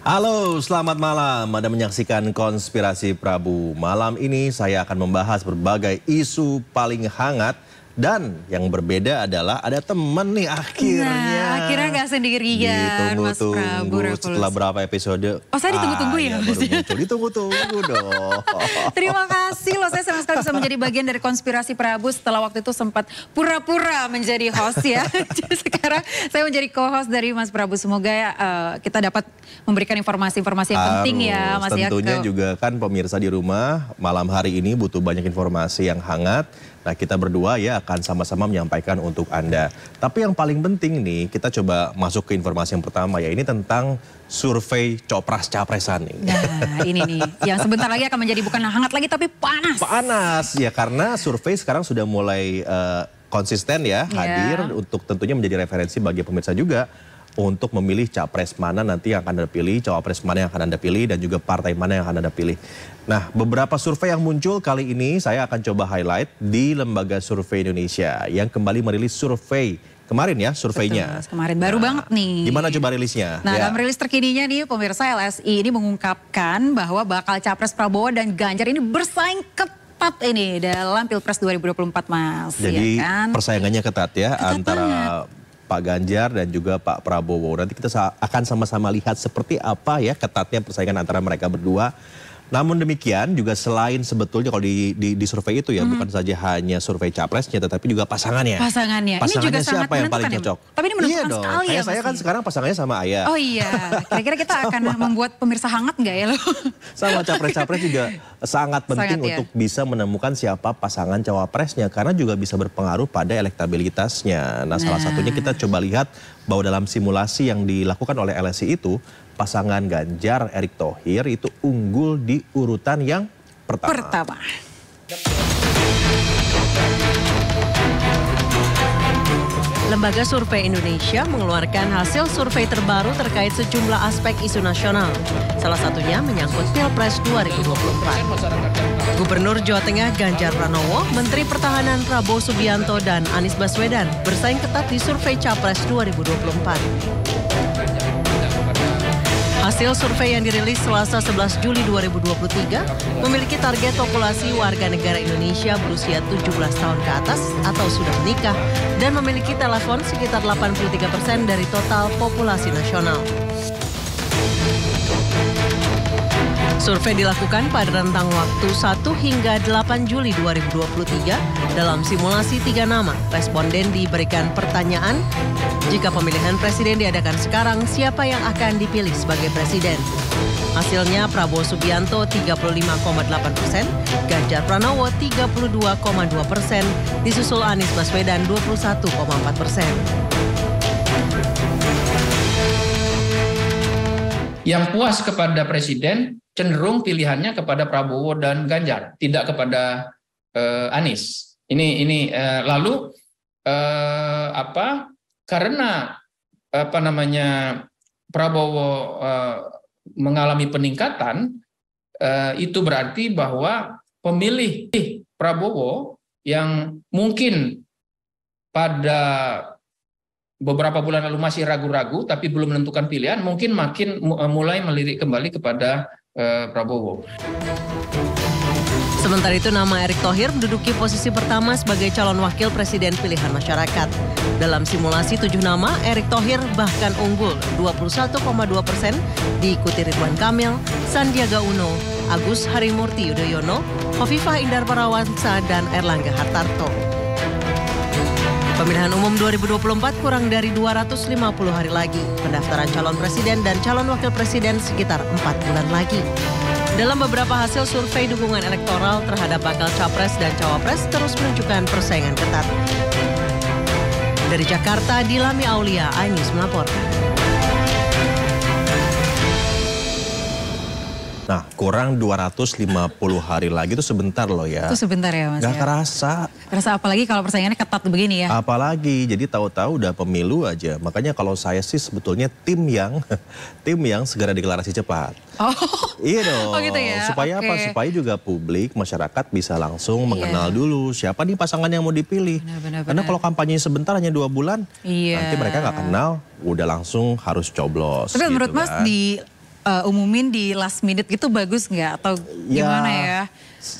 Halo, selamat malam. Anda menyaksikan Konspirasi Prabu. Malam ini saya akan membahas berbagai isu paling hangat. Dan yang berbeda adalah ada teman nih akhirnya. Nah, akhirnya nggak sendirian, Mas Prabu. Setelah berapa episode? Oh, saya ditunggu-tunggu ya, Mas? Ditunggu-tunggu dong. Terima kasih loh, saya senang sekali bisa menjadi bagian dari Konspirasi Prabu setelah waktu itu sempat pura-pura menjadi host ya. Jadi sekarang saya menjadi co-host dari Mas Prabu. Semoga kita dapat memberikan informasi-informasi yang penting ya, Mas. Tentunya juga kan pemirsa di rumah malam hari ini butuh banyak informasi yang hangat. Nah, kita berdua ya akan sama-sama menyampaikan untuk Anda. Tapi yang paling penting nih, kita coba masuk ke informasi yang pertama ya. Ini tentang survei Copras-Capresan nih. Nah, ini nih yang sebentar lagi akan menjadi bukan hangat lagi tapi panas. Panas ya, karena survei sekarang sudah mulai konsisten ya, hadir untuk tentunya menjadi referensi bagi pemirsa juga untuk memilih capres mana nanti yang akan Anda pilih, cawapres mana yang akan Anda pilih, dan juga partai mana yang akan Anda pilih. Nah, beberapa survei yang muncul kali ini saya akan coba highlight di Lembaga Survei Indonesia yang kembali merilis survei kemarin ya, surveinya. Betul, kemarin baru banget nih. Gimana coba rilisnya? Nah, dalam rilis terkininya nih pemirsa, LSI ini mengungkapkan bahwa bakal capres Prabowo dan Ganjar ini bersaing ketat ini dalam Pilpres 2024, Mas. Jadi ya kan? persaingannya ketat ya, ketat antara banget. Pak Ganjar dan juga Pak Prabowo. Nanti kita akan sama-sama lihat seperti apa ya ketatnya persaingan antara mereka berdua. Namun demikian juga selain sebetulnya kalau di survei itu ya bukan saja hanya survei capresnya tetapi juga pasangannya. Pasangannya ini juga siapa yang paling cocok? Tapi ini menentukan dong. sekali ya, saya kan sekarang pasangannya sama Ayah. Oh iya, kira-kira kita akan membuat pemirsa hangat nggak ya lo? Sama capres-capres juga sangat penting untuk bisa menemukan siapa pasangan cawapresnya karena juga bisa berpengaruh pada elektabilitasnya. Nah, salah satunya kita coba lihat bahwa dalam simulasi yang dilakukan oleh LSI itu pasangan Ganjar Erick Thohir itu unggul di urutan yang pertama. Lembaga Survei Indonesia mengeluarkan hasil survei terbaru terkait sejumlah aspek isu nasional. Salah satunya menyangkut Pilpres 2024. Gubernur Jawa Tengah Ganjar Pranowo, Menteri Pertahanan Prabowo Subianto dan Anies Baswedan bersaing ketat di survei Capres 2024. Hasil survei yang dirilis Selasa 11 Juli 2023 memiliki target populasi warga negara Indonesia berusia 17 tahun ke atas atau sudah menikah dan memiliki telepon sekitar 83% dari total populasi nasional. Survei dilakukan pada rentang waktu 1 hingga 8 Juli 2023 dalam simulasi 3 nama. Responden diberikan pertanyaan, jika pemilihan presiden diadakan sekarang, siapa yang akan dipilih sebagai presiden? Hasilnya Prabowo Subianto 35,8%, Ganjar Pranowo 32,2%, disusul Anies Baswedan 21,4%. Yang puas kepada presiden cenderung pilihannya kepada Prabowo dan Ganjar, tidak kepada Anies. Ini lalu karena Prabowo mengalami peningkatan, itu berarti bahwa pemilih Prabowo yang mungkin pada beberapa bulan lalu masih ragu-ragu tapi belum menentukan pilihan, mungkin makin mulai melirik kembali kepada Prabowo. Sementara itu nama Erick Thohir menduduki posisi pertama sebagai calon wakil presiden pilihan masyarakat. Dalam simulasi 7 nama, Erick Thohir bahkan unggul 21,2%, diikuti Ridwan Kamil, Sandiaga Uno, Agus Harimurti Yudhoyono, Khofifah Indar Parawansa, dan Erlangga Hartarto. Pemilihan umum 2024 kurang dari 250 hari lagi. Pendaftaran calon presiden dan calon wakil presiden sekitar 4 bulan lagi. Dalam beberapa hasil survei dukungan elektoral terhadap bakal capres dan cawapres terus menunjukkan persaingan ketat. Dari Jakarta, Dilami Aulia, iNews melaporkan. Nah, kurang 250 hari lagi itu sebentar loh ya. Itu sebentar ya, Mas. Gak kerasa. Kerasa apalagi kalau persaingannya ketat begini ya. Apalagi, jadi tahu-tahu udah pemilu aja. Makanya kalau saya sih sebetulnya tim yang segera deklarasi cepat. Oh, iya dong. Oh gitu ya. Supaya apa? Supaya juga publik, masyarakat bisa langsung mengenal dulu siapa nih pasangan yang mau dipilih. Karena kalau kampanye sebentar hanya 2 bulan, nanti mereka nggak kenal, udah langsung harus coblos. Tapi gitu menurut Mas kan. di umumin di last minute gitu bagus nggak? Atau gimana ya?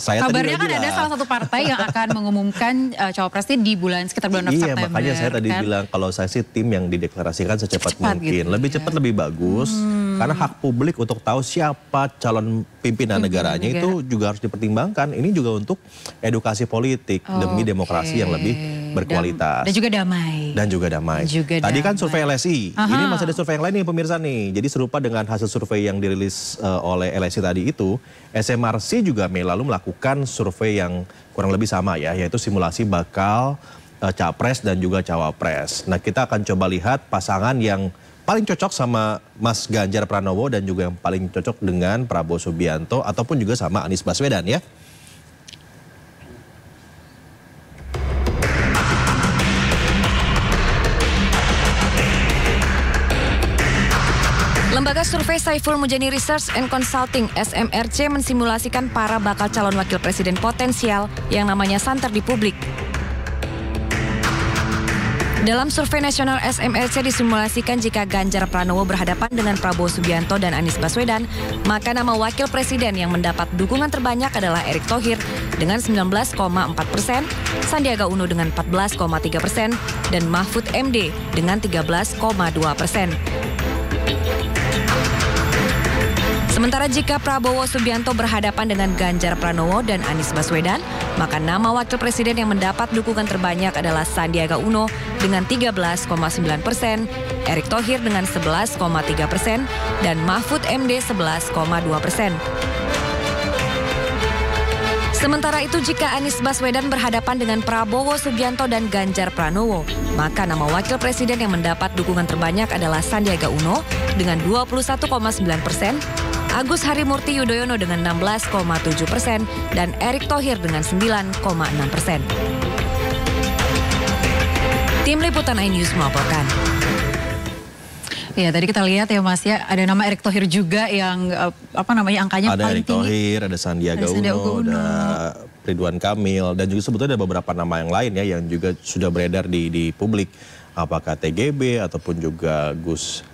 Kabarnya kan ada salah satu partai yang akan mengumumkan cawapresnya di sekitar bulan September. Iya, makanya saya tadi bilang kalau saya sih tim yang dideklarasikan secepat mungkin. Gitu, lebih cepat lebih bagus. Karena hak publik untuk tahu siapa calon pimpinan negaranya itu juga harus dipertimbangkan. Ini juga untuk edukasi politik demi demokrasi yang lebih berkualitas. Dan juga damai. Dan juga damai. Tadi kan survei LSI. Ini masih ada survei yang lain nih pemirsa nih. Jadi serupa dengan hasil survei yang dirilis oleh LSI tadi itu, SMRC juga Mei lalu melakukan survei yang kurang lebih sama ya, yaitu simulasi bakal capres dan juga cawapres. Nah, kita akan coba lihat pasangan yang paling cocok sama Mas Ganjar Pranowo dan juga yang paling cocok dengan Prabowo Subianto ataupun juga sama Anies Baswedan ya. Lembaga survei Saiful Mujani Research and Consulting (SMRC) mensimulasikan para bakal calon wakil presiden potensial yang namanya santer di publik. Dalam survei nasional SMRC disimulasikan jika Ganjar Pranowo berhadapan dengan Prabowo Subianto dan Anies Baswedan, maka nama wakil presiden yang mendapat dukungan terbanyak adalah Erick Thohir dengan 19,4%, Sandiaga Uno dengan 14,3%, dan Mahfud MD dengan 13,2%. Sementara jika Prabowo Subianto berhadapan dengan Ganjar Pranowo dan Anies Baswedan, maka nama wakil presiden yang mendapat dukungan terbanyak adalah Sandiaga Uno dengan 13,9%, Erick Thohir dengan 11,3%, dan Mahfud MD 11,2%. Sementara itu jika Anies Baswedan berhadapan dengan Prabowo Subianto dan Ganjar Pranowo, maka nama wakil presiden yang mendapat dukungan terbanyak adalah Sandiaga Uno dengan 21,9%, Agus Harimurti Yudhoyono dengan 16,7%, dan Erick Thohir dengan 9,6%. Tim Liputan iNews melaporkan. Ya, tadi kita lihat ya Mas ya, ada nama Erick Thohir juga yang angkanya ada paling tinggi. Ada Erick Thohir, ada Sandiaga Uno, ada Ridwan Kamil, dan juga sebetulnya ada beberapa nama yang lain ya yang juga sudah beredar di publik. Apakah TGB ataupun juga Gus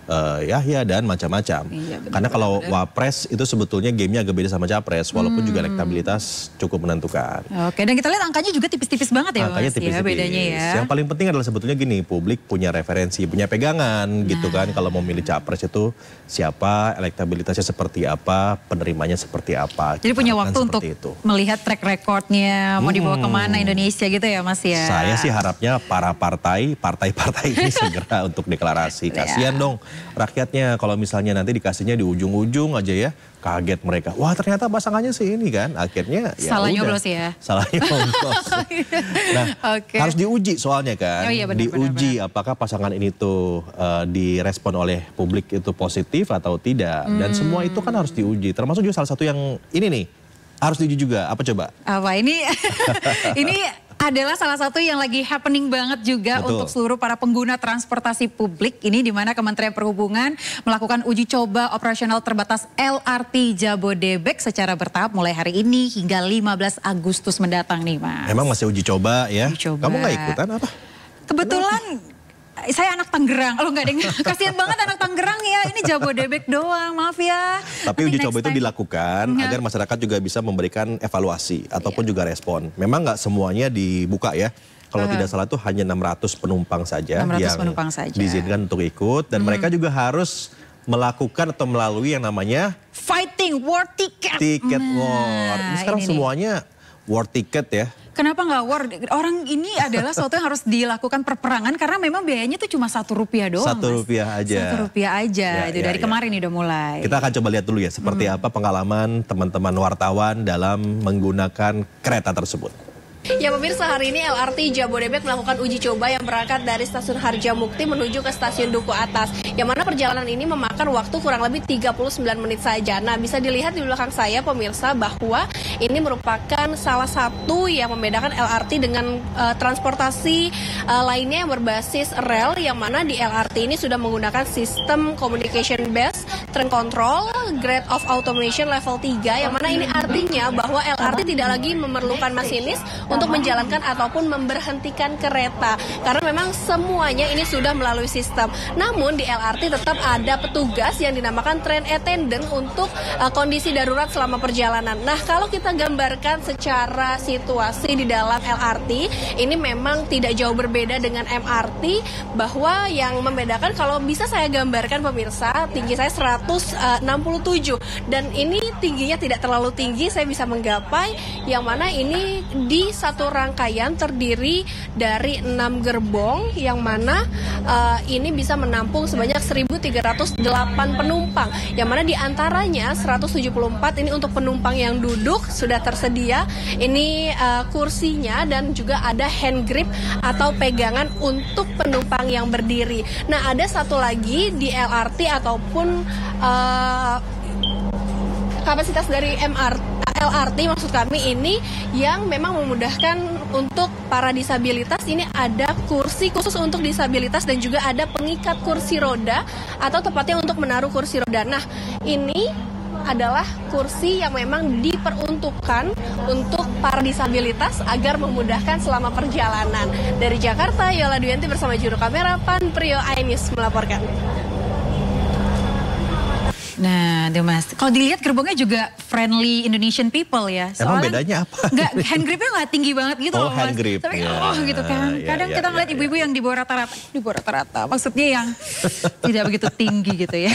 Yahya dan macam-macam. Iya, karena kalau Wapres itu sebetulnya gamenya agak beda sama Capres, walaupun juga elektabilitas cukup menentukan. Oke, dan kita lihat angkanya juga tipis-tipis banget ya angkanya Mas ya, bedanya ya. Yang paling penting adalah sebetulnya gini, publik punya referensi, punya pegangan gitu kan. Kalau mau milih Capres itu siapa, elektabilitasnya seperti apa, penerimanya seperti apa. Jadi punya waktu untuk melihat track recordnya, mau dibawa kemana Indonesia gitu ya Mas ya. Saya sih harapnya para partai ini segera untuk deklarasi. Kasihan dong rakyatnya kalau misalnya nanti dikasihnya di ujung-ujung aja ya, kaget mereka. Wah ternyata pasangannya sih ini kan, akhirnya ya salah udah. Nyoblos ya. Salah nyoblos. Nah harus diuji soalnya kan, diuji apakah pasangan ini tuh direspon oleh publik itu positif atau tidak. Dan semua itu kan harus diuji, termasuk juga salah satu yang ini nih, harus diuji juga. Apa coba? Apa ini? Ini adalah salah satu yang lagi happening banget juga untuk seluruh para pengguna transportasi publik. Ini di mana Kementerian Perhubungan melakukan uji coba operasional terbatas LRT Jabodebek secara bertahap mulai hari ini hingga 15 Agustus mendatang nih Mas. Emang masih uji coba ya? Uji coba. Kamu nggak ikutan apa? Kebetulan saya anak Tangerang. Kalau nggak dengar, kasihan banget anak Tangerang ya. Ini Jabodebek doang, maaf ya. Tapi uji coba itu dilakukan agar masyarakat juga bisa memberikan evaluasi ataupun juga respon. Memang nggak semuanya dibuka ya. Kalau tidak salah itu hanya 600 penumpang saja yang diizinkan untuk ikut. Dan mereka juga harus melakukan atau melalui yang namanya Fighting War Ticket. Ticket War. Ini sekarang semuanya war ticket ya. Kenapa nggak war? Orang ini adalah sesuatu yang harus dilakukan perperangan karena memang biayanya itu cuma Rp1 doang. Rp1 aja. Rp1 aja. Itu dari kemarin nih udah mulai. Kita akan coba lihat dulu ya seperti apa pengalaman teman-teman wartawan dalam menggunakan kereta tersebut. Ya pemirsa, hari ini LRT Jabodebek melakukan uji coba yang berangkat dari stasiun Harjamukti menuju ke stasiun Duku Atas. Yang mana perjalanan ini memakan waktu kurang lebih 39 menit saja. Nah bisa dilihat di belakang saya pemirsa bahwa ini merupakan salah satu yang membedakan LRT dengan transportasi lainnya yang berbasis rel, yang mana di LRT ini sudah menggunakan sistem communication based train control grade of automation level 3, yang mana ini artinya bahwa LRT tidak lagi memerlukan masinis untuk menjalankan ataupun memberhentikan kereta, karena memang semuanya ini sudah melalui sistem. Namun di LRT tetap ada petugas yang dinamakan train attendant untuk kondisi darurat selama perjalanan. Nah, kalau kita gambarkan secara situasi di dalam LRT, ini memang tidak jauh berbeda dengan MRT, bahwa yang membedakan, kalau bisa saya gambarkan pemirsa, tinggi saya 167 dan ini tingginya tidak terlalu tinggi, saya bisa menggapai, yang mana ini di satu rangkaian terdiri dari 6 gerbong, yang mana ini bisa menampung sebanyak 1.308 penumpang, yang mana diantaranya 174 ini untuk penumpang yang duduk sudah tersedia, ini kursinya, dan juga ada hand grip atau pegangan untuk penumpang yang berdiri. Nah, ada satu lagi di LRT ataupun kapasitas dari LRT maksud kami ini yang memang memudahkan untuk para disabilitas. Ini ada kursi khusus untuk disabilitas dan juga ada pengikat kursi roda atau tepatnya untuk menaruh kursi roda. Nah, ini adalah kursi yang memang diperuntukkan untuk para disabilitas agar memudahkan selama perjalanan. Dari Jakarta, Yola Duyanti bersama juru kamera Pan Priyo iNews melaporkan. Nah, deh Mas, kalau dilihat gerbongnya juga friendly Indonesian people ya. Emang bedanya apa? Enggak, hand gripnya nggak tinggi banget gitu loh Mas. Hand grip. Tapi ya, gitu kan. Kadang kita ngeliat ibu-ibu yang di bawah rata-rata. Maksudnya yang tidak begitu tinggi gitu ya.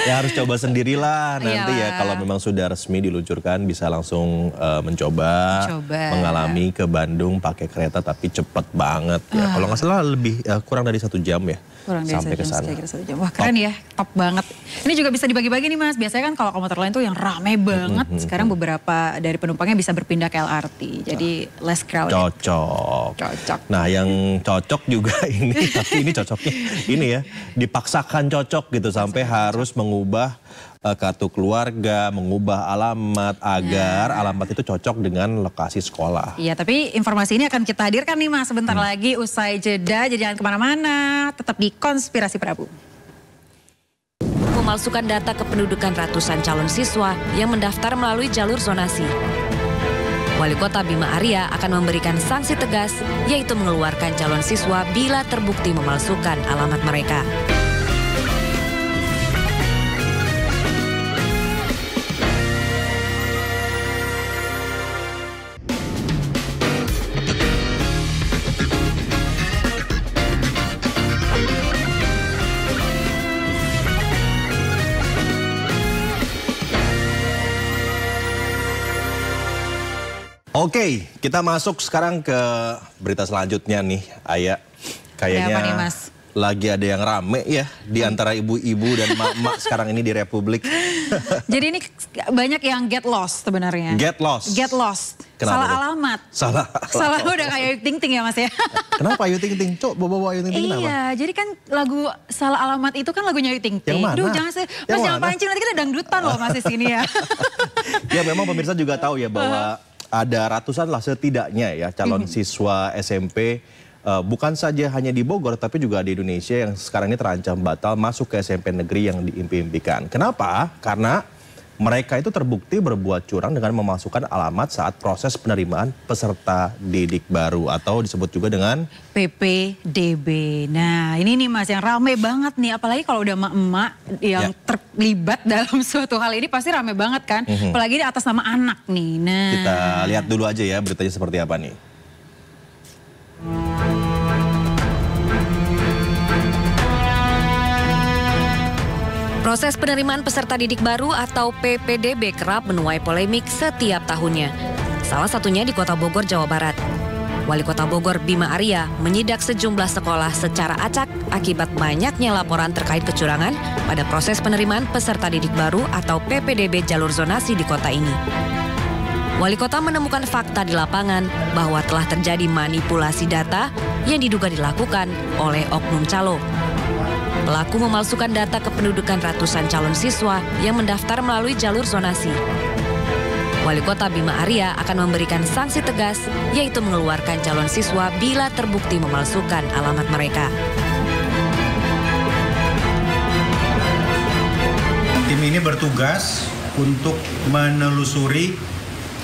Ya harus coba sendirilah nanti ya. Kalau memang sudah resmi diluncurkan bisa langsung mencoba. Mengalami ke Bandung pakai kereta tapi cepet banget ya. Kalau nggak salah lebih kurang dari 1 jam ya. Kurang dari sampai ke sana. Wah, keren ya, top banget. Ini juga bisa dibagi-bagi nih Mas. Biasanya kan kalau komuter lain tuh yang rame banget. Sekarang beberapa dari penumpangnya bisa berpindah ke LRT. Jadi less crowded. Cocok. Nah, yang cocok juga ini, tapi ini cocoknya ini ya, dipaksakan cocok gitu sampai harus mengubah kartu keluarga, mengubah alamat agar alamat itu cocok dengan lokasi sekolah. Iya, tapi informasi ini akan kita hadirkan nih Mas sebentar lagi usai jeda. Jadi jangan kemana-mana, tetap di Konspirasi Prabu. Memalsukan data kependudukan ratusan calon siswa yang mendaftar melalui jalur zonasi. Wali Kota Bima Arya akan memberikan sanksi tegas, yaitu mengeluarkan calon siswa bila terbukti memalsukan alamat mereka. Oke, kita masuk sekarang ke berita selanjutnya nih, Aya. Kayaknya apa nih, Mas? Lagi ada yang rame ya di antara ibu-ibu dan mak-mak sekarang ini di Republik. Jadi ini banyak yang get lost sebenarnya. Get lost? Get lost. Kenapa Salah tuh? alamat. Salah Udah kayak Ayu Ting Ting ya Mas ya. Kenapa Ayu Ting Ting? Cok, bawa Ayu Ting Ting kenapa? Iya, jadi kan lagu Salah Alamat itu kan lagunya Ayu Ting Ting. Yang mana? Duh, jangan pancing, nanti kita dangdutan loh Mas di sini ya. Ya memang pemirsa juga tahu ya bahwa ada ratusan lah setidaknya ya calon siswa SMP bukan saja hanya di Bogor tapi juga di Indonesia yang sekarang ini terancam batal masuk ke SMP negeri yang diimpi-impikan. Kenapa? Karena mereka itu terbukti berbuat curang dengan memasukkan alamat saat proses penerimaan peserta didik baru atau disebut juga dengan PPDB. Nah ini nih Mas yang rame banget nih, apalagi kalau udah emak-emak yang terlibat dalam suatu hal ini pasti rame banget kan. Apalagi di atas nama anak nih. Nah kita lihat dulu aja ya beritanya seperti apa nih. Proses penerimaan peserta didik baru atau PPDB kerap menuai polemik setiap tahunnya. Salah satunya di Kota Bogor, Jawa Barat. Wali Kota Bogor Bima Arya menyidak sejumlah sekolah secara acak akibat banyaknya laporan terkait kecurangan pada proses penerimaan peserta didik baru atau PPDB jalur zonasi di kota ini. Wali Kota menemukan fakta di lapangan bahwa telah terjadi manipulasi data yang diduga dilakukan oleh oknum calo. Pelaku memalsukan data kependudukan ratusan calon siswa yang mendaftar melalui jalur zonasi. Wali Kota Bima Arya akan memberikan sanksi tegas, yaitu mengeluarkan calon siswa bila terbukti memalsukan alamat mereka. Tim ini bertugas untuk menelusuri,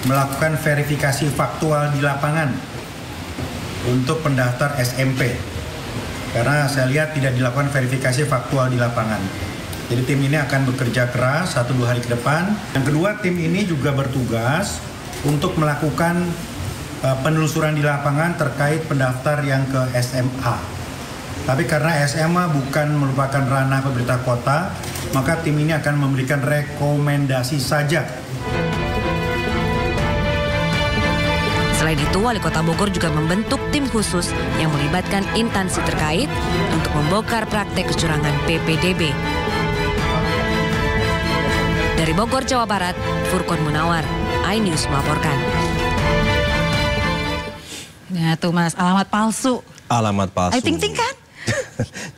melakukan verifikasi faktual di lapangan untuk pendaftar SMP. Karena saya lihat tidak dilakukan verifikasi faktual di lapangan. Jadi tim ini akan bekerja keras 1-2 hari ke depan. Yang kedua, tim ini juga bertugas untuk melakukan penelusuran di lapangan terkait pendaftar yang ke SMA. Tapi karena SMA bukan merupakan ranah pemerintah kota, maka tim ini akan memberikan rekomendasi saja. Selain itu, Wali Kota Bogor juga membentuk tim khusus yang melibatkan instansi terkait untuk membongkar praktek kecurangan PPDB. Dari Bogor, Jawa Barat, Furqon Munawar, iNews melaporkan. Nah tuh Mas, alamat palsu. Alamat palsu. Ayo Ting Ting kan?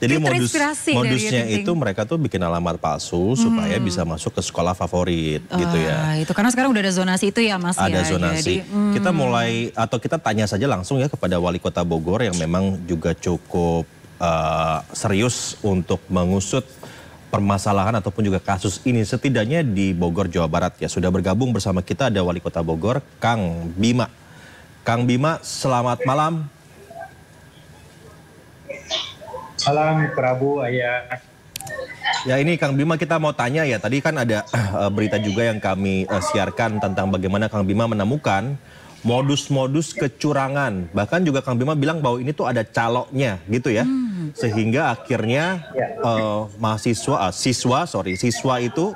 Jadi Terinspirasi modusnya dari Ting Ting. itu mereka tuh bikin alamat palsu supaya bisa masuk ke sekolah favorit gitu ya. Itu karena sekarang udah ada zonasi itu ya Mas Ada ya. zonasi. Jadi, Kita mulai atau kita tanya saja langsung ya kepada Wali Kota Bogor yang memang juga cukup serius untuk mengusut permasalahan ataupun juga kasus ini setidaknya di Bogor, Jawa Barat ya. Sudah bergabung bersama kita ada Wali Kota Bogor, Kang Bima. Kang Bima, selamat malam. Salam Prabu Ayah. Ya ini Kang Bima kita mau tanya ya, tadi kan ada berita juga yang kami siarkan tentang bagaimana Kang Bima menemukan modus-modus kecurangan. Bahkan juga Kang Bima bilang bahwa ini tuh ada caloknya gitu ya. Sehingga akhirnya siswa itu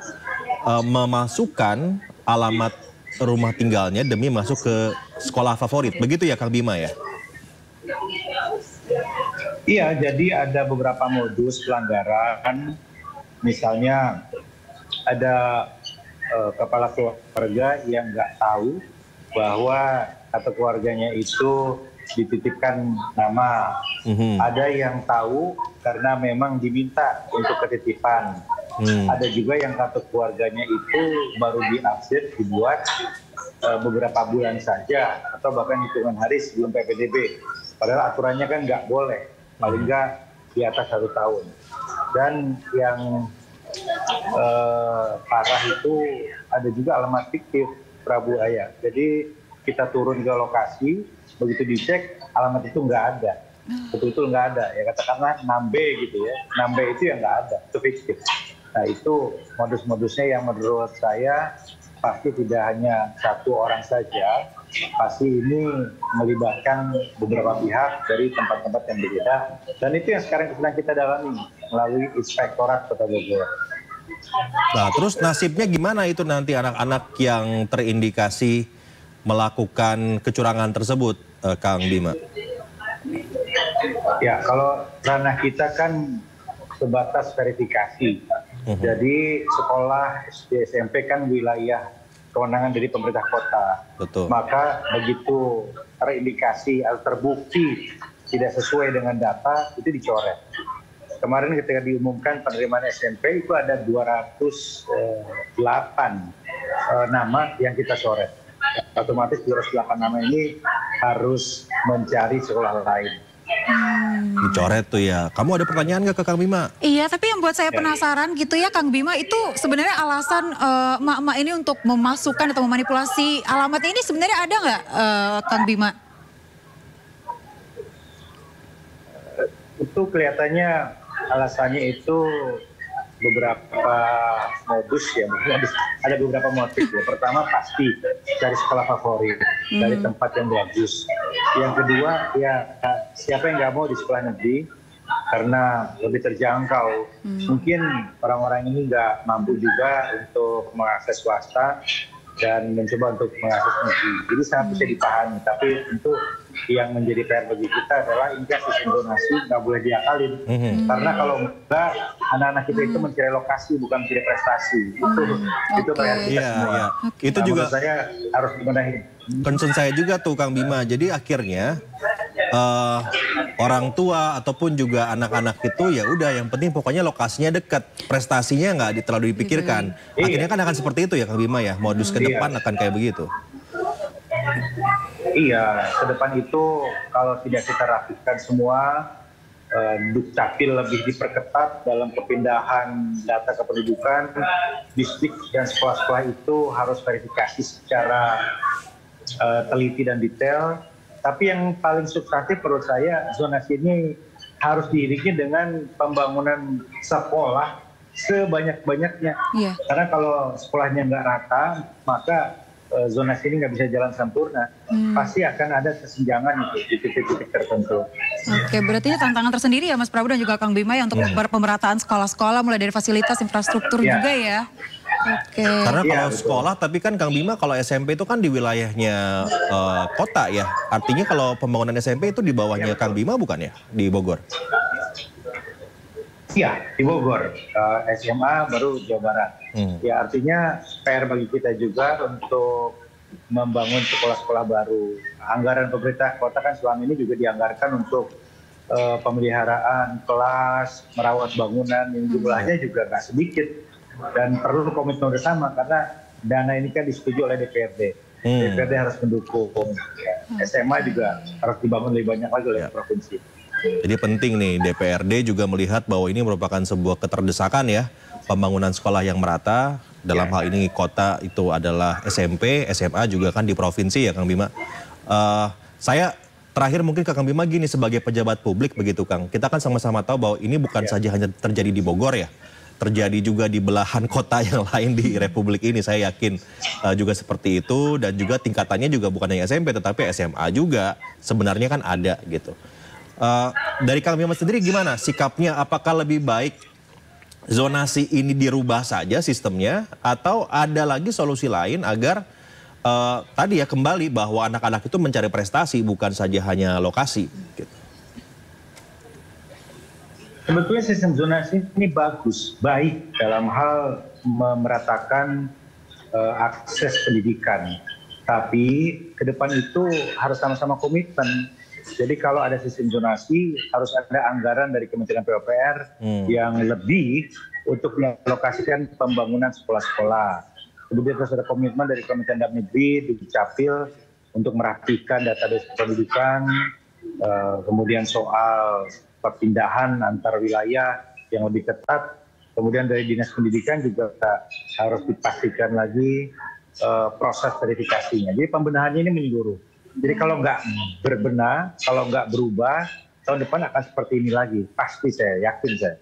memasukkan alamat rumah tinggalnya demi masuk ke sekolah favorit. Begitu ya Kang Bima ya? Iya, jadi ada beberapa modus pelanggaran. Misalnya ada kepala keluarga yang nggak tahu bahwa kartu keluarganya itu dititipkan nama. Ada yang tahu karena memang diminta untuk ketitipan. Ada juga yang kartu keluarganya itu baru diupdate, dibuat beberapa bulan saja atau bahkan hitungan hari sebelum PPDB. Padahal aturannya kan nggak boleh, paling nggak di atas 1 tahun. Dan yang parah itu ada juga alamat fiktif, Prabu Ayah. Jadi kita turun ke lokasi, begitu dicek alamat itu nggak ada, betul-betul nggak ada. Ya katakanlah 6B gitu ya, 6B itu yang nggak ada, itu fiktif. Nah itu modus-modusnya yang menurut saya pasti tidak hanya 1 orang saja, pasti ini melibatkan beberapa pihak dari tempat-tempat yang berbeda. Dan itu yang sekarang sedang kita dalami melalui Inspektorat Kota Bogor. Nah terus nasibnya gimana itu nanti anak-anak yang terindikasi melakukan kecurangan tersebut, Kang Bima? Ya kalau ranah kita kan sebatas verifikasi. Jadi sekolah SD SMP kan wilayah kewenangan dari pemerintah kota. Betul. Maka begitu terindikasi atau terbukti tidak sesuai dengan data itu dicoret. Kemarin ketika diumumkan penerimaan SMP itu ada 208 nama yang kita coret. Otomatis 208 nama ini harus mencari sekolah lain. Dicoret tuh ya. Kamu ada pertanyaan nggak ke Kang Bima? Iya, tapi yang buat saya penasaran gitu ya Kang Bima, itu sebenarnya alasan emak-emak ini untuk memasukkan atau memanipulasi alamat ini sebenarnya ada nggak Kang Bima? Itu kelihatannya alasannya itu beberapa modus ya, ada beberapa motif ya. Pertama pasti dari sekolah favorit, dari tempat yang bagus. Yang kedua ya siapa yang nggak mau di sekolah negeri karena lebih terjangkau. Mungkin orang-orang ini nggak mampu juga untuk mengakses swasta dan mencoba untuk mengakses negeri. Jadi sangat bisa dipahami, tapi tentu yang menjadi PR bagi kita adalah ini kan sistem zonasi nggak boleh diakalin. Karena kalau enggak, anak-anak kita itu mencari lokasi bukan mencari prestasi. Itu PR kita semua. Iya. Itu juga saya harus dibenahi. concern saya juga tuh Kang Bima. Jadi akhirnya orang tua ataupun juga anak-anak itu ya udah yang penting pokoknya lokasinya dekat, prestasinya nggak terlalu dipikirkan. Akhirnya kan akan seperti itu ya Kang Bima ya, modus ke depan akan kayak begitu. Iya, ke depan itu kalau tidak kita rapikan semua, Dukcapil lebih diperketat dalam kepindahan data kependudukan, distrik dan sekolah-sekolah itu harus verifikasi secara teliti dan detail. Tapi yang paling substantif menurut saya, zonasi ini harus diiringi dengan pembangunan sekolah sebanyak-banyaknya. Iya. Karena kalau sekolahnya nggak rata, maka zonasi ini nggak bisa jalan sempurna. Pasti akan ada kesenjangan itu di titik-titik tertentu. Oke, berarti ini tantangan tersendiri ya Mas Prabu dan juga Kang Bima ya untuk pemerataan sekolah-sekolah mulai dari fasilitas infrastruktur juga ya. Oke. Karena kalau sekolah, tapi kan Kang Bima kalau SMP itu kan di wilayahnya kota ya. Artinya kalau pembangunan SMP itu di bawahnya Kang Bima bukan ya, di Bogor? Iya, di Bogor. SMA baru Jawa Barat. Ya artinya PR bagi kita juga untuk membangun sekolah-sekolah baru. Anggaran pemerintah kota kan selama ini juga dianggarkan untuk pemeliharaan kelas, merawat bangunan yang jumlahnya juga nggak sedikit. Dan perlu komitmen bersama karena dana ini kan disetujui oleh DPRD. DPRD harus mendukung. SMA juga harus dibangun lebih banyak lagi oleh provinsi. Jadi penting nih DPRD juga melihat bahwa ini merupakan sebuah keterdesakan ya. Pembangunan sekolah yang merata, dalam hal ini kota itu adalah SMP, SMA juga kan di provinsi ya Kang Bima. Saya terakhir mungkin ke Kang Bima gini, sebagai pejabat publik begitu Kang. Kita kan sama-sama tahu bahwa ini bukan saja hanya terjadi di Bogor ya. Terjadi juga di belahan kota yang lain di Republik ini, saya yakin juga seperti itu. Dan juga tingkatannya juga bukan hanya SMP tetapi SMA juga sebenarnya kan ada gitu. Dari Kang Bima sendiri gimana sikapnya, apakah lebih baik zonasi ini dirubah saja sistemnya atau ada lagi solusi lain agar tadi ya kembali bahwa anak-anak itu mencari prestasi bukan saja hanya lokasi gitu. Sebetulnya sistem zonasi ini bagus, baik dalam hal memeratakan akses pendidikan. Tapi ke depan itu harus sama-sama komitmen. Jadi kalau ada sistem zonasi harus ada anggaran dari Kementerian PUPR yang lebih untuk mengalokasikan pembangunan sekolah-sekolah. Kemudian terus ada komitmen dari Kementerian Dalam Negeri, Dukcapil untuk merapikan database pendidikan, kemudian soal perpindahan antar wilayah yang lebih ketat. Kemudian dari Dinas Pendidikan juga harus dipastikan lagi proses verifikasinya. Jadi pembenahannya ini menyeluruh. Jadi kalau nggak berbenah, kalau nggak berubah, tahun depan akan seperti ini lagi. Pasti saya, yakin saya.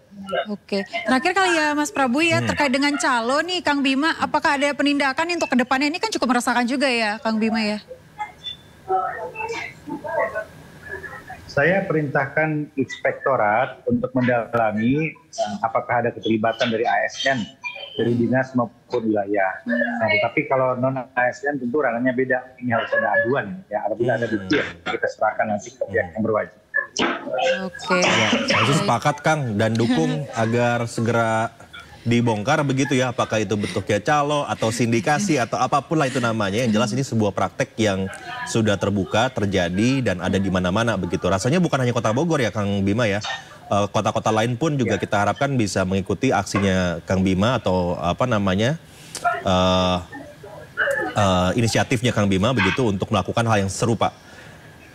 Oke, terakhir kali ya Mas Prabu ya, terkait dengan calo nih Kang Bima, apakah ada penindakan untuk kedepannya? Ini kan cukup meresahkan juga ya Kang Bima ya? Saya perintahkan inspektorat untuk mendalami apakah ada keterlibatan dari ASN, dari dinas maupun wilayah. Nah, tapi kalau non ASN tentu ranahnya beda. Ini harus ada aduan ya. Apabila ada bukti kita serahkan nanti ke pihak yang berwajib. Oke. Ya, saya sepakat Kang dan dukung agar segera dibongkar begitu ya, apakah itu bentuknya calo atau sindikasi atau apapun lah itu namanya. Yang jelas ini sebuah praktek yang sudah terbuka, terjadi dan ada di mana-mana begitu. Rasanya bukan hanya Kota Bogor ya Kang Bima ya. Kota-kota lain pun juga kita harapkan bisa mengikuti aksinya Kang Bima atau apa namanya inisiatifnya Kang Bima begitu untuk melakukan hal yang serupa.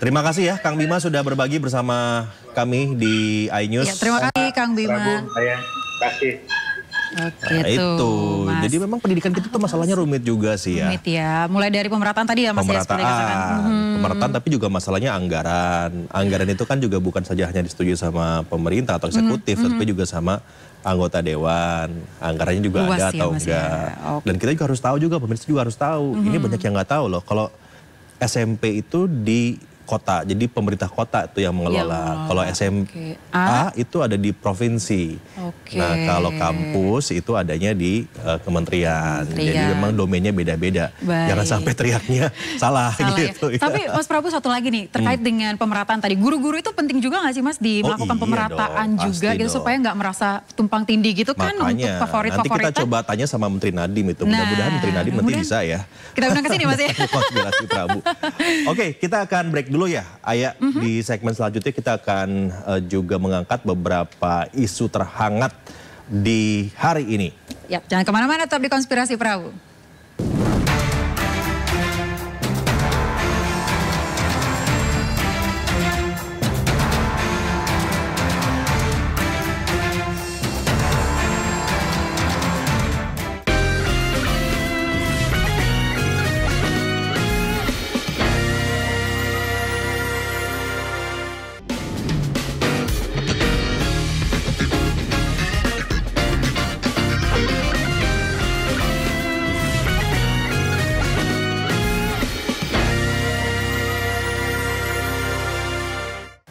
Terima kasih ya Kang Bima sudah berbagi bersama kami di iNews. Ya, terima kasih Kang Bima. Terima kasih. Oke, nah, itu. Mas. Jadi memang pendidikan kita tuh masalahnya rumit juga sih ya. Rumit ya. Mulai dari pemerataan tadi ya Mas. Pemerataan tapi juga masalahnya anggaran. Anggaran itu kan juga bukan saja hanya disetujui sama pemerintah atau eksekutif, tapi juga sama anggota dewan. Anggarannya juga luas ada ya, atau Mas, enggak. Ya. Dan kita juga harus tahu juga, pemirsa juga harus tahu. Ini banyak yang nggak tahu loh. Kalau SMP itu di kota, jadi pemerintah kota itu yang mengelola. Kalau SMA itu ada di provinsi. Nah kalau kampus itu adanya di kementerian. Jadi memang domainnya beda-beda. Jangan sampai teriaknya salah gitu. Ya. Tapi Mas Prabu satu lagi nih terkait dengan pemerataan tadi. Guru-guru itu penting juga nggak sih Mas di melakukan pemerataan dong, juga gitu supaya nggak merasa tumpang tindih gitu. Makanya, kan untuk favorit-favoritan. Nanti kita coba tanya sama Menteri Nadiem itu. Mudah-mudahan Menteri Nadiem nanti bisa ya. Kita undang ke sini Mas ya. Konspirasi Prabu. Oke, kita akan break dulu. dulu ya, Ayah. Di segmen selanjutnya kita akan juga mengangkat beberapa isu terhangat di hari ini. Yap, jangan kemana-mana, tetap di Konspirasi Prabu.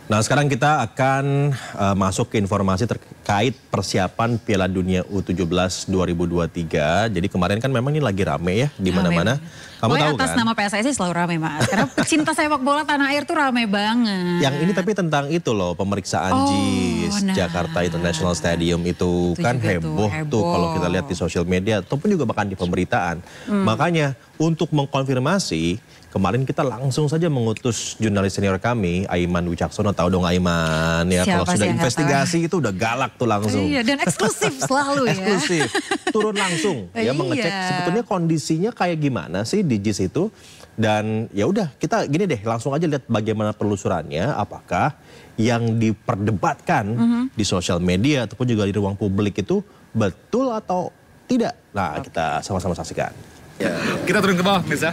Nah, sekarang kita akan masuk ke informasi terkait persiapan Piala Dunia U17 2023. Jadi kemarin kan memang ini lagi rame ya di mana-mana. Kamu tahu atas kan? nama PSSI selalu rame, Mas. Karena pecinta sepak bola tanah air tuh rame banget. Yang ini tapi tentang itu loh, pemeriksaan JIS Jakarta International Stadium itu kan heboh tuh kalau kita lihat di sosial media ataupun juga bahkan di pemberitaan. Makanya untuk mengkonfirmasi, kemarin kita langsung saja mengutus jurnalis senior kami, Aiman Wicaksono. Tahu dong Aiman ya, kalau sudah investigasi itu udah galak tuh langsung. Iya, dan eksklusif selalu ya. Eksklusif, turun langsung ya mengecek sebetulnya kondisinya kayak gimana sih di JIS itu. Dan ya udah kita gini deh, langsung aja lihat bagaimana penelusurannya, apakah yang diperdebatkan di sosial media ataupun juga di ruang publik itu betul atau tidak. Nah, kita sama-sama saksikan. Ya. Kita turun ke bawah, Mirza.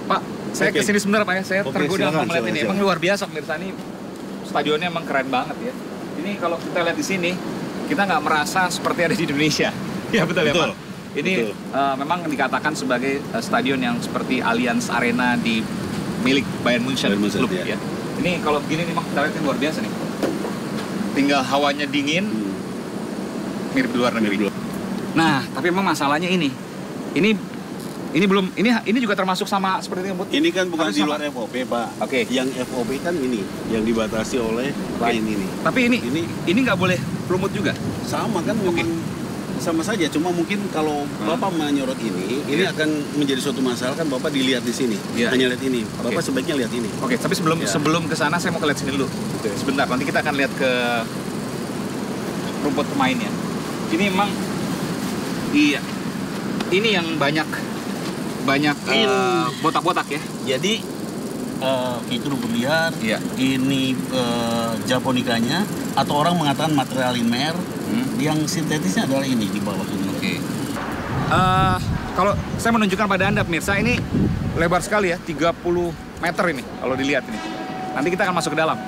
Pak, saya kesini sebentar Pak ya, saya tergoda melihat ini. Emang luar biasa Mirza, ini stadionnya emang keren banget ya. Ini kalau kita lihat di sini, kita nggak merasa seperti ada di Indonesia. Ya betul ya Pak? Ini memang dikatakan sebagai stadion yang seperti Allianz Arena di milik Bayern Munchen klub ya. Ini kalau begini nih kita lihat ini luar biasa nih. Tinggal hawanya dingin, mirip di luar negeri. Nah, tapi memang masalahnya ini belum, ini juga termasuk sama seperti yang ini kan bukan di luar FOP Pak. Oke. Yang FOP kan ini yang dibatasi oleh lain ini. Tapi ini nggak boleh lumut juga. Sama kan memang sama saja. Cuma mungkin kalau Bapak menyorot ini akan menjadi suatu masalah kan Bapak dilihat di sini. Hanya lihat ini. Bapak sebaiknya lihat ini. Oke. Tapi sebelum ke sana saya mau lihat sini dulu. Sebentar. Nanti kita akan lihat ke rumput pemainnya. Ini memang ini yang banyak botak-botak ya. Jadi itu rumput liar, ini japonikanya, atau orang mengatakan material limer, yang sintetisnya adalah ini di bawah ini. Oke. Kalau saya menunjukkan pada Anda pemirsa, ini lebar sekali ya, 30 meter ini kalau dilihat ini. Nanti kita akan masuk ke dalam.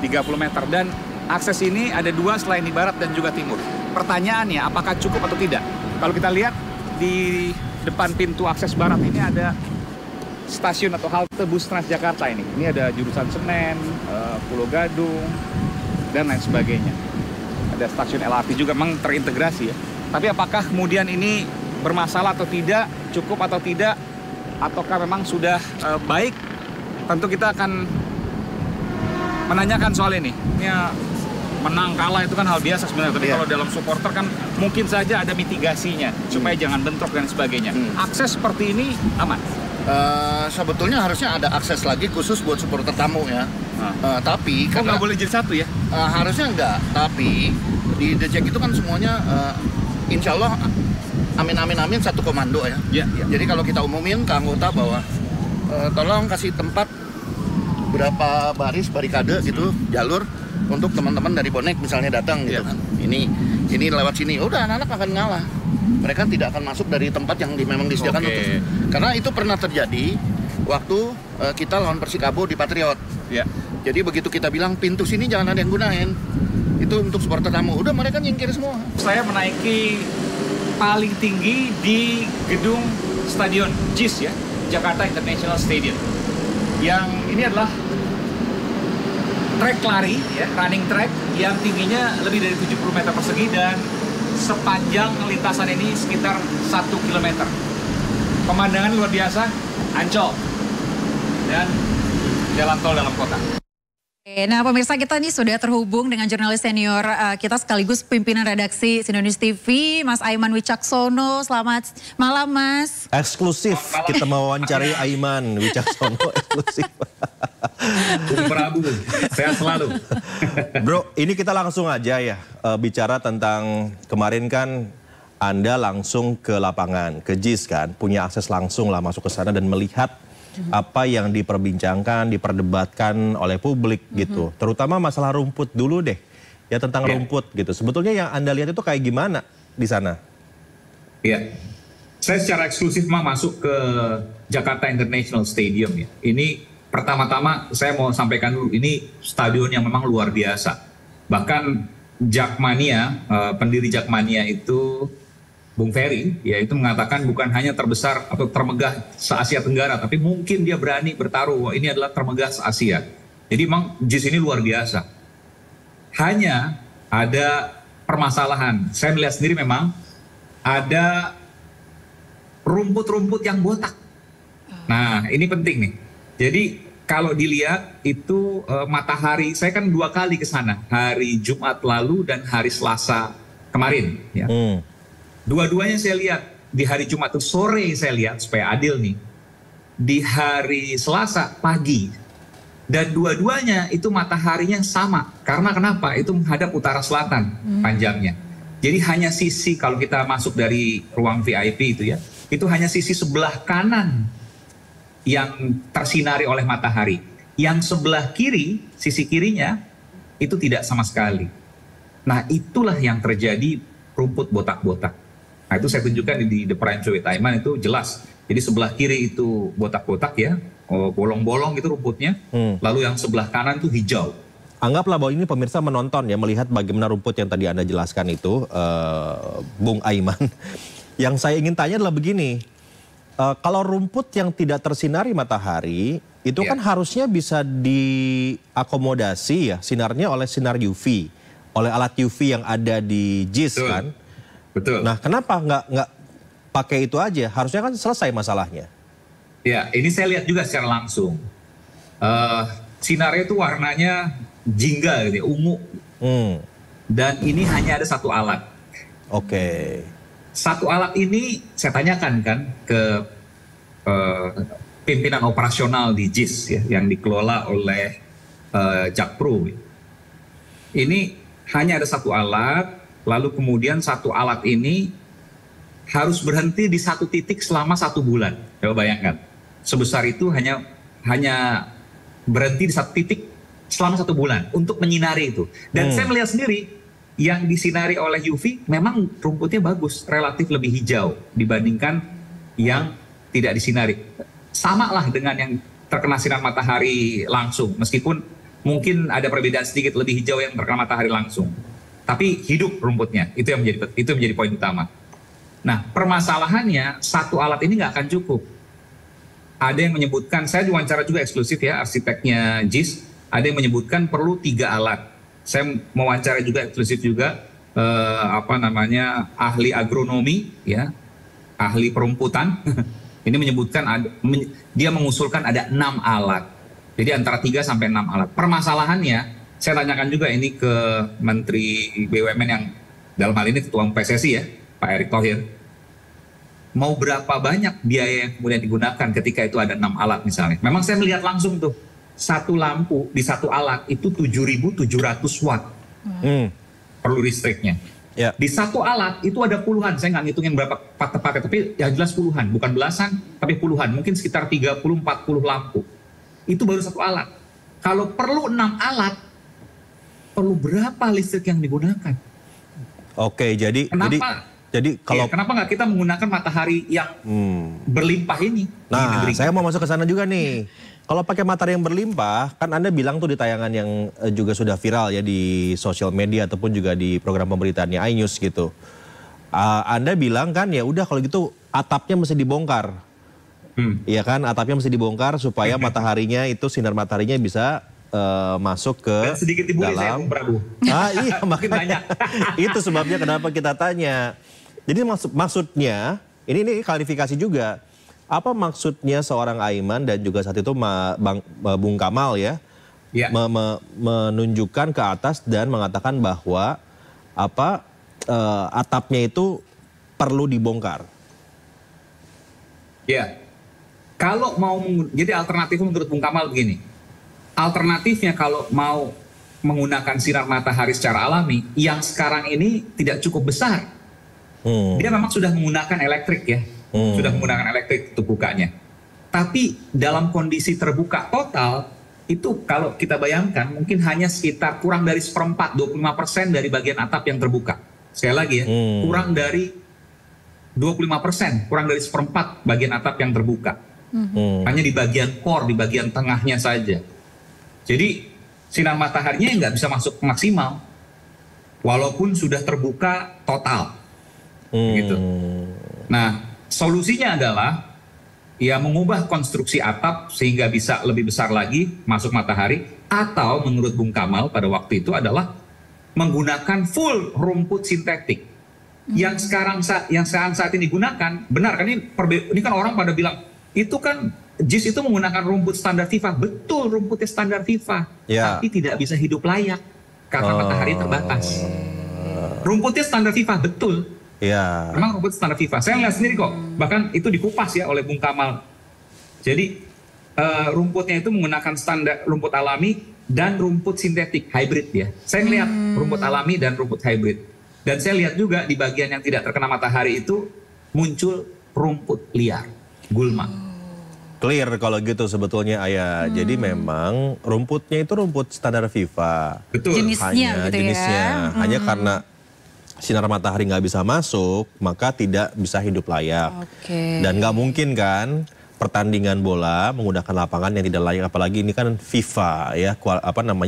30 meter dan akses ini ada dua selain di barat dan juga timur. Pertanyaannya apakah cukup atau tidak? Kalau kita lihat di depan pintu akses barat ini ada stasiun atau halte bus Transjakarta ini. Ini ada jurusan Senen, Pulau Gadung, dan lain sebagainya. Ada stasiun LRT juga, memang terintegrasi ya. Tapi apakah kemudian ini bermasalah atau tidak, cukup atau tidak, ataukah memang sudah baik? Tentu kita akan menanyakan soal ini. Ini menang kalah itu kan hal biasa sebenarnya, tapi kalau dalam supporter kan mungkin saja ada mitigasinya supaya jangan bentrok dan sebagainya. Akses seperti ini aman? Sebetulnya harusnya ada akses lagi khusus buat supporter tamu ya. Tapi nggak boleh jadi satu ya? Harusnya enggak. Tapi di Dejek itu kan semuanya insya Allah amin satu komando ya. Jadi kalau kita umumin ke anggota bahwa tolong kasih tempat berapa baris barikade gitu jalur untuk teman-teman dari bonek misalnya datang gitu kan. Ini lewat sini, udah anak-anak akan ngalah. Mereka tidak akan masuk dari tempat yang memang disediakan untuk. Karena itu pernah terjadi waktu kita lawan Persikabo di Patriot. Jadi begitu kita bilang pintu sini jangan ada yang gunain. Itu untuk supporter tamu. Udah mereka nyingkir semua. Saya menaiki paling tinggi di gedung stadion JIS ya, Jakarta International Stadium. Yang ini adalah trek lari, ya, running track yang tingginya lebih dari 70 meter persegi dan sepanjang lintasan ini sekitar 1 km. Pemandangan luar biasa, Ancol dan jalan tol dalam kota. Nah pemirsa, kita nih sudah terhubung dengan jurnalis senior kita sekaligus pimpinan redaksi Sindonews TV, Mas Aiman Wicaksono. Selamat malam Mas. Eksklusif kita mewawancari Aiman Wicaksono, eksklusif. Prabu, sehat selalu. Bro, ini kita langsung aja ya bicara tentang kemarin kan Anda langsung ke lapangan, ke JIS kan, punya akses langsung lah masuk ke sana dan melihat apa yang diperbincangkan, diperdebatkan oleh publik gitu. Terutama masalah rumput dulu deh, ya tentang rumput gitu. Sebetulnya yang Anda lihat itu kayak gimana di sana? Iya, saya secara eksklusif masuk ke Jakarta International Stadium ya. Ini pertama-tama saya mau sampaikan dulu, ini stadion yang memang luar biasa. Bahkan Jakmania, pendiri Jakmania itu Bung Ferry, ya itu mengatakan bukan hanya terbesar atau termegah se-Asia Tenggara, tapi mungkin dia berani bertaruh bahwa ini adalah termegah se-Asia. Jadi memang JIS ini luar biasa. Hanya ada permasalahan, saya melihat sendiri memang ada rumput-rumput yang botak. Nah ini penting nih. Jadi kalau dilihat itu matahari, saya kan 2 kali ke sana, hari Jumat lalu dan hari Selasa kemarin. Ya. Dua-duanya saya lihat, di hari Jumat itu sore saya lihat, supaya adil nih. Di hari Selasa pagi. Dan dua-duanya itu mataharinya sama. Karena kenapa? Itu menghadap utara selatan panjangnya. Jadi hanya sisi, kalau kita masuk dari ruang VIP itu ya, itu hanya sisi sebelah kanan yang tersinari oleh matahari. Yang sebelah kiri, sisi kirinya, itu tidak sama sekali. Nah itulah yang terjadi rumput botak-botak. Nah itu saya tunjukkan di The Prime Show with Aiman itu jelas. Jadi sebelah kiri itu botak-botak ya, bolong-bolong gitu rumputnya. Lalu yang sebelah kanan itu hijau. Anggaplah bahwa ini pemirsa menonton ya, melihat bagaimana rumput yang tadi Anda jelaskan itu, Bung Aiman. Yang saya ingin tanya adalah begini, kalau rumput yang tidak tersinari matahari, itu kan harusnya bisa diakomodasi ya, sinarnya oleh sinar UV, oleh alat UV yang ada di JIS kan. Betul. Nah, kenapa nggak pakai itu aja? Harusnya kan selesai masalahnya. Ya, ini saya lihat juga secara langsung. Sinarnya itu warnanya jingga, gitu, ungu. Dan ini hanya ada satu alat. Oke. Satu alat ini saya tanyakan kan ke pimpinan operasional di JIS ya, yang dikelola oleh Jakpro. Ini hanya ada satu alat. Lalu kemudian satu alat ini harus berhenti di satu titik selama 1 bulan. Coba bayangkan, sebesar itu hanya berhenti di satu titik selama 1 bulan untuk menyinari itu. Dan saya melihat sendiri, yang disinari oleh UV memang rumputnya bagus, relatif lebih hijau dibandingkan yang tidak disinari. Sama lah dengan yang terkena sinar matahari langsung, meskipun mungkin ada perbedaan sedikit, lebih hijau yang terkena matahari langsung. Tapi hidup rumputnya, itu yang menjadi poin utama. Nah, permasalahannya satu alat ini nggak akan cukup. Ada yang menyebutkan, saya diwawancara juga eksklusif ya, arsiteknya JIS, ada yang menyebutkan perlu 3 alat. Saya mewawancara juga eksklusif juga, ahli agronomi, ya, ahli perumputan. Ini menyebutkan, dia mengusulkan ada 6 alat. Jadi antara 3 sampai 6 alat. Permasalahannya, saya tanyakan juga ini ke Menteri BUMN yang dalam hal ini Ketua PSSI ya, Pak Erick Thohir. Mau berapa banyak biaya yang kemudian digunakan ketika itu ada 6 alat misalnya. Memang saya melihat langsung tuh, satu lampu di satu alat itu 7.700 watt. Perlu listriknya. Di satu alat itu ada puluhan, saya nggak ngitungin berapa tepatnya, tapi yang jelas puluhan, bukan belasan, tapi puluhan. Mungkin sekitar 30-40 lampu. Itu baru satu alat. Kalau perlu 6 alat, perlu berapa listrik yang digunakan? Oke, jadi kalau kenapa nggak kita menggunakan matahari yang berlimpah ini? Nah, saya mau masuk ke sana juga nih. Kalau pakai matahari yang berlimpah, kan Anda bilang tuh di tayangan yang juga sudah viral ya di sosial media ataupun juga di program pemberitaannya iNews gitu. Anda bilang kan ya udah kalau gitu atapnya mesti dibongkar. Iya kan, atapnya mesti dibongkar supaya mataharinya itu sinar mataharinya bisa masuk ke dan sedikit dibully saya, Bung Prabu. Iya, makanya itu sebabnya kenapa kita tanya. Jadi maksudnya, ini klarifikasi juga. Apa maksudnya seorang Aiman dan juga saat itu Bung Kamal ya, menunjukkan ke atas dan mengatakan bahwa atapnya itu perlu dibongkar. Ya, kalau mau, jadi alternatif menurut Bung Kamal begini, alternatifnya kalau mau menggunakan sinar matahari secara alami, yang sekarang ini tidak cukup besar. Dia memang sudah menggunakan elektrik ya, sudah menggunakan elektrik untuk bukanya. Tapi dalam kondisi terbuka total, itu kalau kita bayangkan mungkin hanya sekitar kurang dari 1/4, 25% dari bagian atap yang terbuka. Sekali lagi ya, kurang dari 25%, kurang dari 1/4 bagian atap yang terbuka. Hanya di bagian core, di bagian tengahnya saja. Jadi sinar mataharinya nggak bisa masuk maksimal, walaupun sudah terbuka total. Gitu. Nah, solusinya adalah ya mengubah konstruksi atap sehingga bisa lebih besar lagi masuk matahari, atau menurut Bung Kamal pada waktu itu adalah menggunakan full rumput sintetik. Yang sekarang saat ini digunakan, benar kan ini kan orang pada bilang itu kan JIS itu menggunakan rumput standar FIFA. Betul, rumputnya standar FIFA, tapi tidak bisa hidup layak karena matahari terbatas. Rumputnya standar FIFA, betul. Memang rumput standar FIFA. Saya lihat sendiri kok, bahkan itu dikupas ya oleh Bung Kamal. Jadi rumputnya itu menggunakan standar rumput alami dan rumput sintetik, hybrid ya. Saya lihat rumput alami dan rumput hybrid. Dan saya lihat juga di bagian yang tidak terkena matahari itu muncul rumput liar, gulma. Clear kalau gitu sebetulnya Ayah. Jadi memang rumputnya itu rumput standar FIFA. Betul. Jenisnya gitu ya. Hanya karena sinar matahari nggak bisa masuk, maka tidak bisa hidup layak. Dan nggak mungkin kan pertandingan bola menggunakan lapangan yang tidak layak, apalagi ini kan FIFA ya,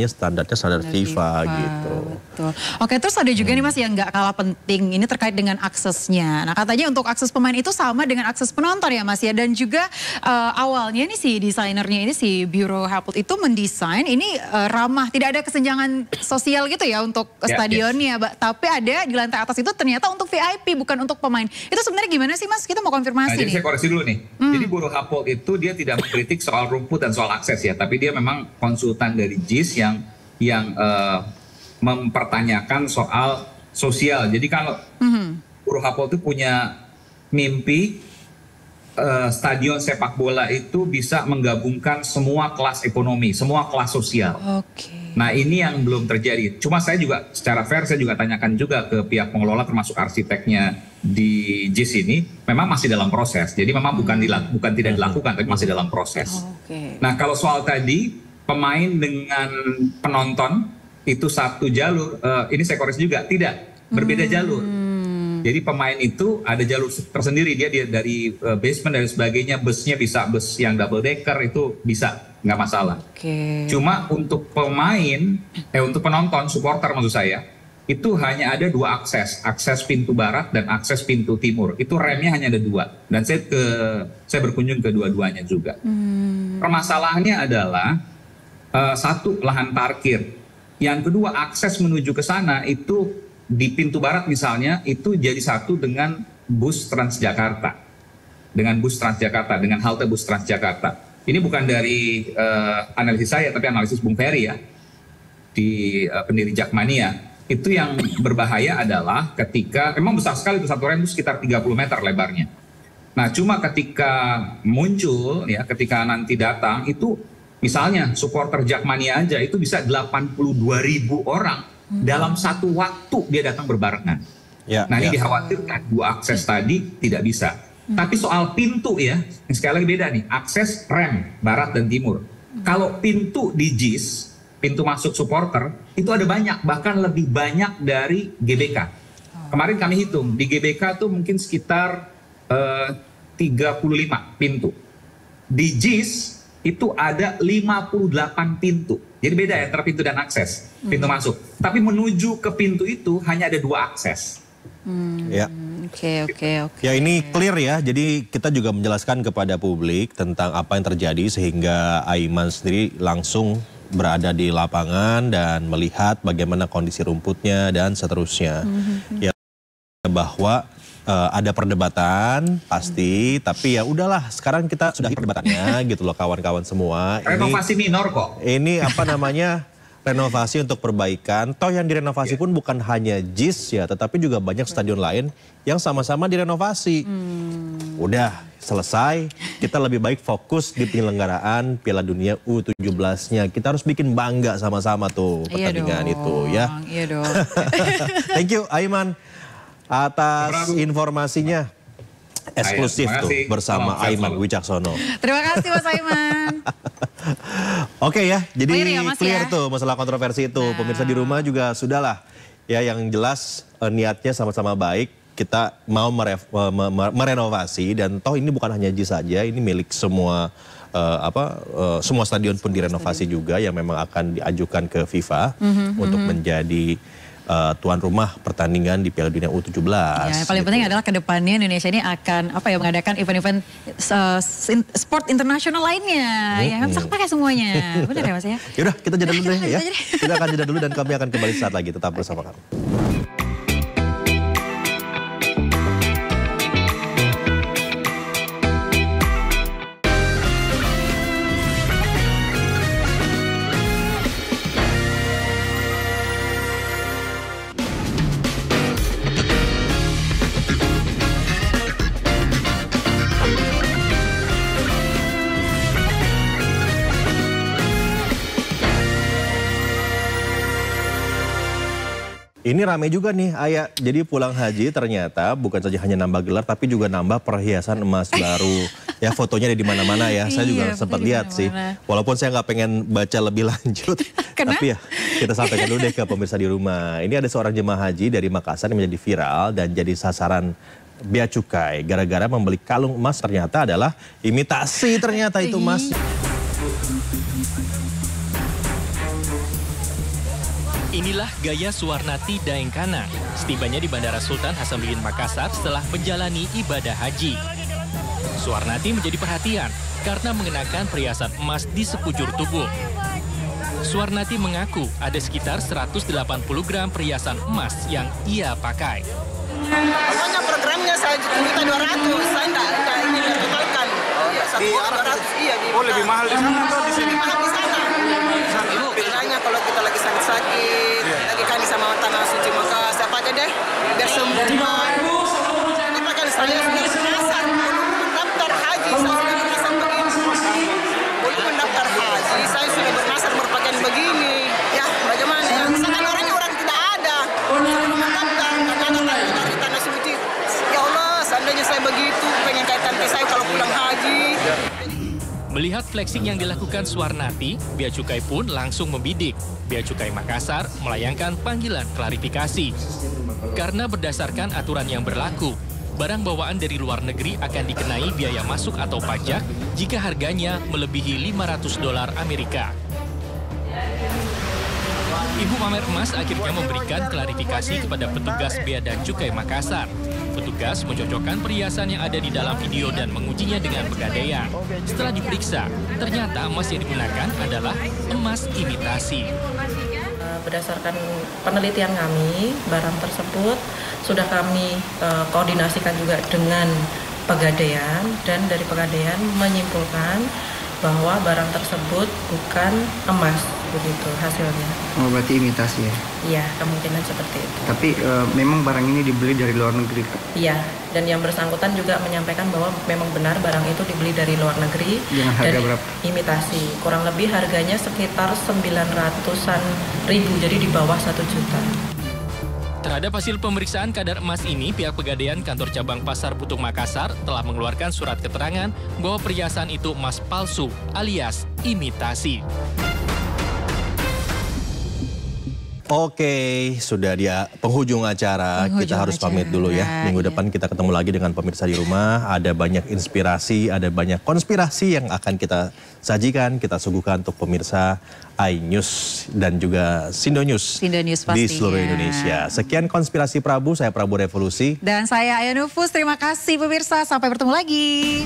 standarnya standar FIFA gitu. Betul. Oke, terus ada juga nih Mas yang nggak kalah penting, ini terkait dengan aksesnya. Nah katanya untuk akses pemain itu sama dengan akses penonton ya Mas ya, dan juga awalnya ini si desainernya ini si Bureau Happold itu mendesain ini ramah, tidak ada kesenjangan sosial gitu ya untuk stadionnya, tapi ada di lantai atas itu ternyata untuk VIP bukan untuk pemain. Itu sebenarnya gimana sih Mas? Kita mau konfirmasi nih. Jadi saya koreksi dulu nih. Jadi Bureau Happold itu dia tidak mengkritik soal rumput dan soal akses ya, tapi dia memang konsultan dari JIS yang mempertanyakan soal sosial. Jadi kalau Bureau Happold itu punya mimpi stadion sepak bola itu bisa menggabungkan semua kelas ekonomi, semua kelas sosial. Nah ini yang belum terjadi. Cuma saya juga secara fair saya juga tanyakan juga ke pihak pengelola termasuk arsiteknya di JIS ini, memang masih dalam proses. Jadi memang bukan tidak dilakukan, tapi masih dalam proses. Nah kalau soal tadi pemain dengan penonton itu satu jalur, ini saya koreksi juga, tidak, berbeda jalur. Jadi pemain itu ada jalur tersendiri, dia dari basement dan sebagainya, busnya bisa bus yang double decker itu bisa, nggak masalah. Cuma untuk pemain, untuk penonton, supporter maksud saya, itu hanya ada 2 akses, akses pintu barat dan akses pintu timur. Itu remnya hanya ada 2, dan saya berkunjung ke dua-duanya juga. Permasalahannya adalah satu, lahan parkir. Yang kedua, akses menuju ke sana itu di pintu barat misalnya itu jadi satu dengan bus Transjakarta, dengan halte bus Transjakarta. Ini bukan dari analisis saya, tapi analisis Bung Ferry ya, di pendiri Jakmania. Itu yang berbahaya adalah ketika, memang besar sekali itu satu rem itu sekitar 30 meter lebarnya. Nah cuma ketika muncul ya, ketika nanti datang itu misalnya supporter Jakmania aja itu bisa 82.000 orang dalam satu waktu dia datang berbarengan. Nah ini dikhawatirkan 2 akses tadi tidak bisa. Tapi soal pintu ya, sekali lagi beda nih, akses rem barat dan timur. Kalau pintu di JIS, pintu masuk supporter itu ada banyak, bahkan lebih banyak dari GBK. Kemarin kami hitung di GBK tuh mungkin sekitar 35 pintu. Di JIS itu ada 58 pintu. Jadi beda ya antara pintu dan akses, pintu masuk. Tapi menuju ke pintu itu hanya ada 2 akses. Oke. Ya ini clear ya, jadi kita juga menjelaskan kepada publik tentang apa yang terjadi sehingga Aiman sendiri langsung berada di lapangan dan melihat bagaimana kondisi rumputnya dan seterusnya. Ya bahwa ada perdebatan pasti, tapi ya udahlah sekarang kita sudahi perdebatannya gitu loh kawan-kawan semua. Renovasi minor kok. Ini apa namanya renovasi untuk perbaikan. Toh yang direnovasi pun bukan hanya JIS ya, tetapi juga banyak stadion lain yang sama-sama direnovasi. Udah selesai, kita lebih baik fokus di penyelenggaraan Piala Dunia U17-nya. Kita harus bikin bangga sama-sama tuh pertandingan itu ya. Iya dong. Thank you Aiman atas informasinya. Eksklusif tuh bersama Aiman Wicaksono. Terima kasih Mas Aiman. Oke ya, jadi clear tuh masalah kontroversi itu. Pemirsa di rumah juga sudahlah. Ya yang jelas niatnya sama-sama baik. Kita mau merenovasi dan toh ini bukan hanya JIS saja, ini milik semua semua stadion pun direnovasi juga yang memang akan diajukan ke FIFA untuk menjadi tuan rumah pertandingan di Piala Dunia U17. Ya, yang paling penting adalah kedepannya Indonesia ini akan mengadakan event-event sport internasional lainnya. Ya kan sak pakai semuanya. Benar ya Mas ya? Yaudah kita jeda dulu deh ya. Kita akan jeda dulu dan kami akan kembali saat lagi. Tetap bersama kami. Ini ramai juga nih Ayah, jadi pulang haji ternyata bukan saja hanya nambah gelar tapi juga nambah perhiasan emas baru. Ya fotonya ada di mana-mana ya, saya juga sempat lihat sih. Walaupun saya nggak pengen baca lebih lanjut, tapi ya kita sampaikan dulu deh ke pemirsa di rumah. Ini ada seorang jemaah haji dari Makassar yang menjadi viral dan jadi sasaran bea cukai. Gara-gara membeli kalung emas ternyata adalah imitasi ternyata itu emas. Inilah gaya Suwarnati Daengkana setibanya di Bandara Sultan Hasanuddin Makassar setelah menjalani ibadah haji. Suwarnati menjadi perhatian karena mengenakan perhiasan emas di sekujur tubuh. Suwarnati mengaku ada sekitar 180 gram perhiasan emas yang ia pakai. Pokoknya programnya 1.200.000, saya enggak ingin totalkan. Iya, oh lebih mahal di sana atau di sini? Mahal di sana. Ibu, bilangnya kalau kita lagi sakit-sakit, lagi kali sama tanah suci maka siapa aja deh, biar sembuh. Ini pakai saya sudah bernasar, mendaftar haji, saya sudah bernasar begini. Untuk mendaftar haji, saya sudah bernasar berpakaian begini. Ya, bagaimana ya? Misalkan orangnya orang tidak ada, mendaftar, karena dari tanah suci. Ya Allah, seandainya saya begitu, pengen kayak tante saya kalau pulang haji. Melihat flexing yang dilakukan Suwarnati, Bea Cukai pun langsung membidik. Bea Cukai Makassar melayangkan panggilan klarifikasi. Karena berdasarkan aturan yang berlaku, barang bawaan dari luar negeri akan dikenai biaya masuk atau pajak jika harganya melebihi $500 Amerika. Ibu pamer emas akhirnya memberikan klarifikasi kepada petugas Bea dan Cukai Makassar. Petugas mencocokkan perhiasan yang ada di dalam video dan mengujinya dengan pegadaian. Setelah diperiksa, ternyata emas yang digunakan adalah emas imitasi. Berdasarkan penelitian kami, barang tersebut sudah kami koordinasikan juga dengan pegadaian, dan dari pegadaian menyimpulkan bahwa barang tersebut bukan emas, begitu hasilnya. Oh, berarti imitasi ya? Iya, kemungkinan seperti itu. Tapi memang barang ini dibeli dari luar negeri? Iya, dan yang bersangkutan juga menyampaikan bahwa memang benar barang itu dibeli dari luar negeri. Dengan harga berapa? Imitasi, kurang lebih harganya sekitar 900-an ribu, jadi di bawah 1 juta. Terhadap hasil pemeriksaan kadar emas ini, pihak Pegadaian Kantor Cabang Pasar Putung Makassar telah mengeluarkan surat keterangan bahwa perhiasan itu emas palsu alias imitasi. Oke, sudah dia penghujung acara. Kita harus pamit dulu ya. Minggu depan kita ketemu lagi dengan pemirsa di rumah. Ada banyak inspirasi, ada banyak konspirasi yang akan kita sajikan, kita suguhkan untuk pemirsa iNews dan juga Sindo News di seluruh Indonesia. Sekian Konspirasi Prabu, saya Prabu Revolusi. Dan saya Aya Nufus, terima kasih pemirsa, sampai bertemu lagi.